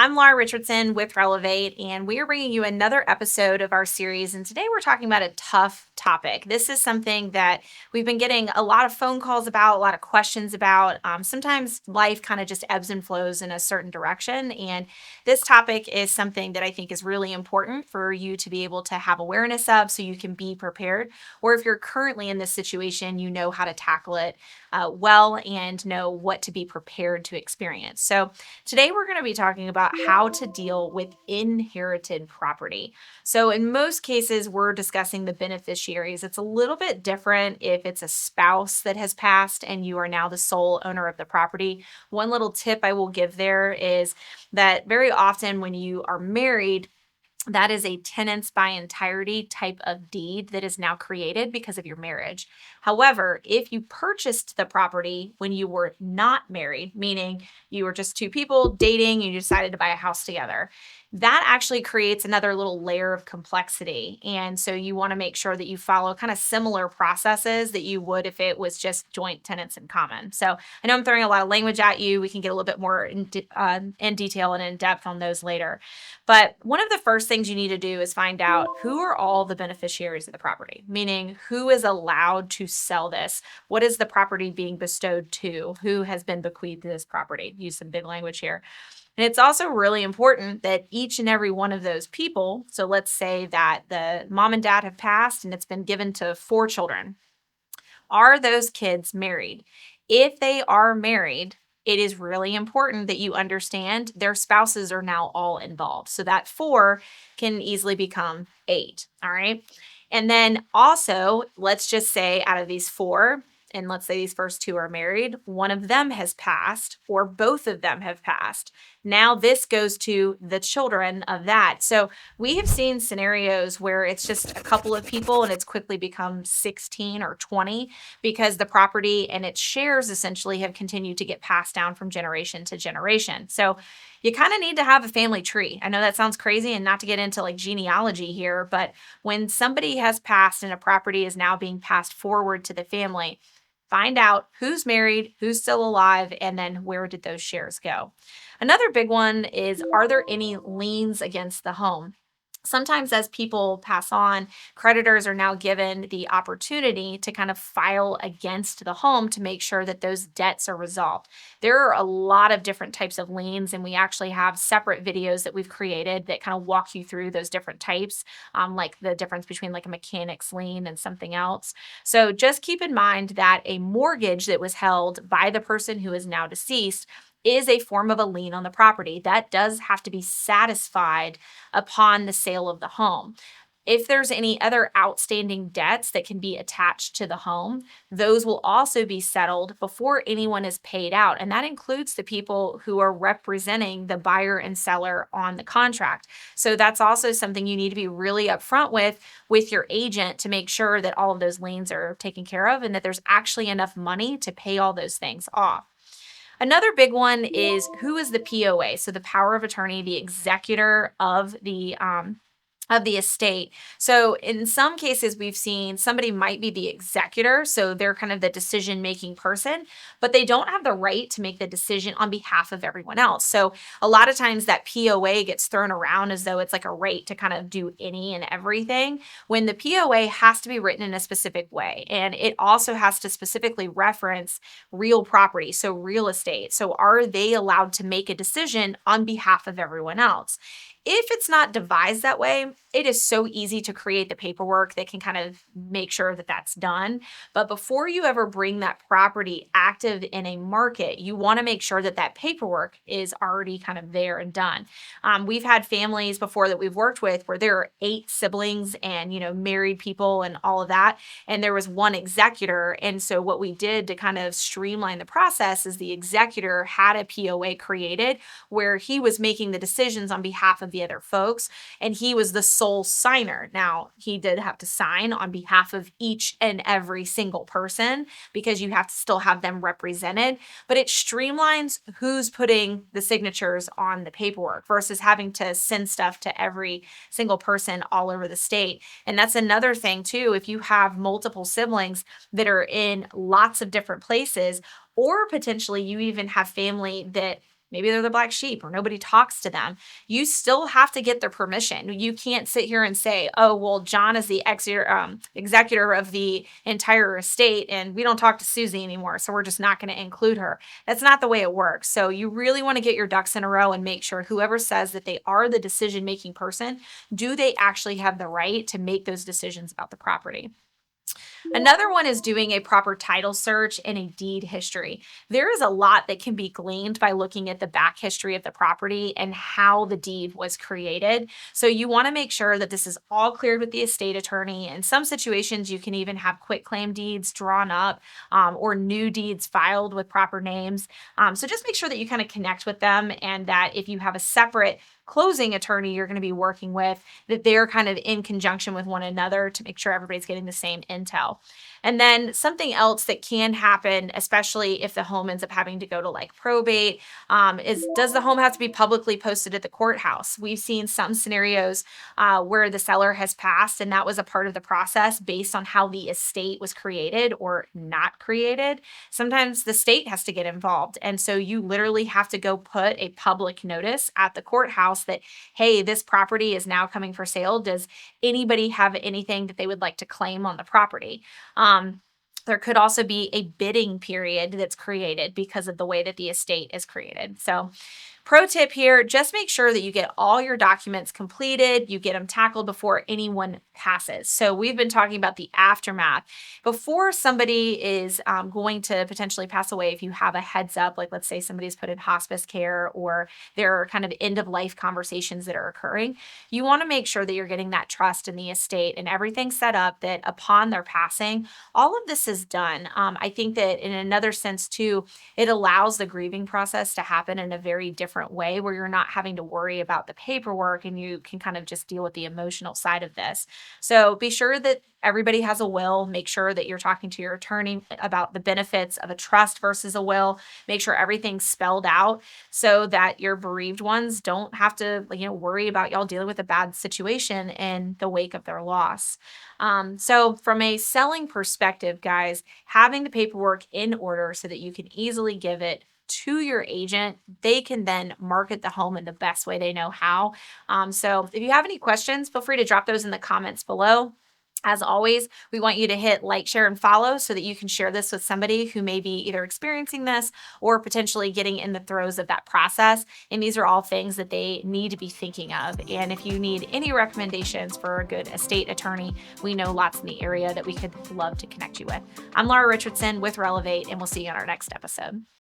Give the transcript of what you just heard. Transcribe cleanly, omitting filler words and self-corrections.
I'm Laura Richardson with Relevate, and we are bringing you another episode of our series. And today we're talking about a tough topic. This is something that we've been getting a lot of phone calls about, a lot of questions about. Sometimes life kind of just ebbs and flows in a certain direction. And this topic is something that I think is really important for you to be able to have awareness of so you can be prepared. Or if you're currently in this situation, you know how to tackle it well and know what to be prepared to experience. So today we're going to be talking about how to deal with inherited property. So in most cases, we're discussing the beneficiaries. It's a little bit different if it's a spouse that has passed and you are now the sole owner of the property. One little tip I will give there is that very often when you are married, that is a tenants by entirety type of deed that is now created because of your marriage. However, if you purchased the property when you were not married, meaning you were just two people dating, you decided to buy a house together, that actually creates another little layer of complexity. And so you want to make sure that you follow kind of similar processes that you would if it was just joint tenants in common. So I know I'm throwing a lot of language at you. We can get a little bit more in detail and in depth on those later. But one of the first things you need to do is find out who are all the beneficiaries of the property, meaning who is allowed to sell this? What is the property being bestowed to? Who has been bequeathed this property? Use some big language here. And it's also really important that each and every one of those people, so let's say that the mom and dad have passed and it's been given to 4 children. Are those kids married? If they are married, it is really important that you understand their spouses are now all involved. So that 4 can easily become 8. All right. And then also, let's just say out of these 4, and let's say these first 2 are married, one of them has passed or both of them have passed. Now this goes to the children of that. So we have seen scenarios where it's just a couple of people and it's quickly become 16 or 20 because the property and its shares essentially have continued to get passed down from generation to generation. So you kind of need to have a family tree. I know that sounds crazy, and not to get into like genealogy here, but when somebody has passed and a property is now being passed forward to the family, find out who's married, who's still alive, and then where did those shares go. Another big one is, are there any liens against the home? Sometimes as people pass on, creditors are now given the opportunity to kind of file against the home to make sure that those debts are resolved. There are a lot of different types of liens, and we actually have separate videos that we've created that kind of walk you through those different types, like the difference between like a mechanic's lien and something else. So just keep in mind that a mortgage that was held by the person who is now deceased is a form of a lien on the property. That does have to be satisfied upon the sale of the home. If there's any other outstanding debts that can be attached to the home, those will also be settled before anyone is paid out. And that includes the people who are representing the buyer and seller on the contract. So that's also something you need to be really upfront with your agent to make sure that all of those liens are taken care of and that there's actually enough money to pay all those things off. Another big one is, who is the POA? So the power of attorney, the executor of the estate. So in some cases, we've seen somebody might be the executor, so they're kind of the decision-making person, but they don't have the right to make the decision on behalf of everyone else. So a lot of times that POA gets thrown around as though it's like a right to kind of do any and everything, when the POA has to be written in a specific way. And it also has to specifically reference real property, so real estate. So are they allowed to make a decision on behalf of everyone else? If it's not devised that way, it is so easy to create the paperwork that can kind of make sure that that's done. But before you ever bring that property active in a market, you want to make sure that that paperwork is already kind of there and done. We've had families before that we've worked with where there are 8 siblings and, married people and all of that. And there was one executor. And so what we did to kind of streamline the process is the executor had a POA created where he was making the decisions on behalf of the other folks, and he was the sole signer. Now, he did have to sign on behalf of each and every single person because you have to still have them represented, but it streamlines who's putting the signatures on the paperwork versus having to send stuff to every single person all over the state. And that's another thing too, if you have multiple siblings that are in lots of different places, or potentially you even have family that maybe they're the black sheep or nobody talks to them, you still have to get their permission. You can't sit here and say, oh, well, John is the executor of the entire estate and we don't talk to Susie anymore, so we're just not going to include her. That's not the way it works. So you really want to get your ducks in a row and make sure whoever says that they are the decision-making person, do they actually have the right to make those decisions about the property? Another one is doing a proper title search and a deed history. There is a lot that can be gleaned by looking at the back history of the property and how the deed was created. So you want to make sure that this is all cleared with the estate attorney. In some situations, you can even have quitclaim deeds drawn up or new deeds filed with proper names. So just make sure that you kind of connect with them and that if you have a separate closing attorney you're going to be working with, that they're kind of in conjunction with one another to make sure everybody's getting the same intel. And then something else that can happen, especially if the home ends up having to go to like probate, is does the home have to be publicly posted at the courthouse? We've seen some scenarios where the seller has passed, and that was a part of the process based on how the estate was created or not created. Sometimes the state has to get involved. And so you literally have to go put a public notice at the courthouse that, hey, this property is now coming for sale. Does anybody have anything that they would like to claim on the property? There could also be a bidding period that's created because of the way that the estate is created. So pro tip here, just make sure that you get all your documents completed, you get them tackled before anyone passes. So we've been talking about the aftermath. Before somebody is going to potentially pass away, if you have a heads up, like let's say somebody's put in hospice care or there are kind of end of life conversations that are occurring, you want to make sure that you're getting that trust in the estate and everything set up that upon their passing, all of this is done. I think that in another sense too, it allows the grieving process to happen in a very different way where you're not having to worry about the paperwork and you can kind of just deal with the emotional side of this. So be sure that everybody has a will. Make sure that you're talking to your attorney about the benefits of a trust versus a will. Make sure everything's spelled out so that your bereaved ones don't have to, worry about y'all dealing with a bad situation in the wake of their loss. So from a selling perspective, guys, having the paperwork in order so that you can easily give it to your agent, they can then market the home in the best way they know how. So if you have any questions, feel free to drop those in the comments below. As always, we want you to hit like, share, and follow so that you can share this with somebody who may be either experiencing this or potentially getting in the throes of that process. And these are all things that they need to be thinking of. And if you need any recommendations for a good estate attorney, we know lots in the area that we could love to connect you with. I'm Laura Richardson with Relevate, and we'll see you on our next episode.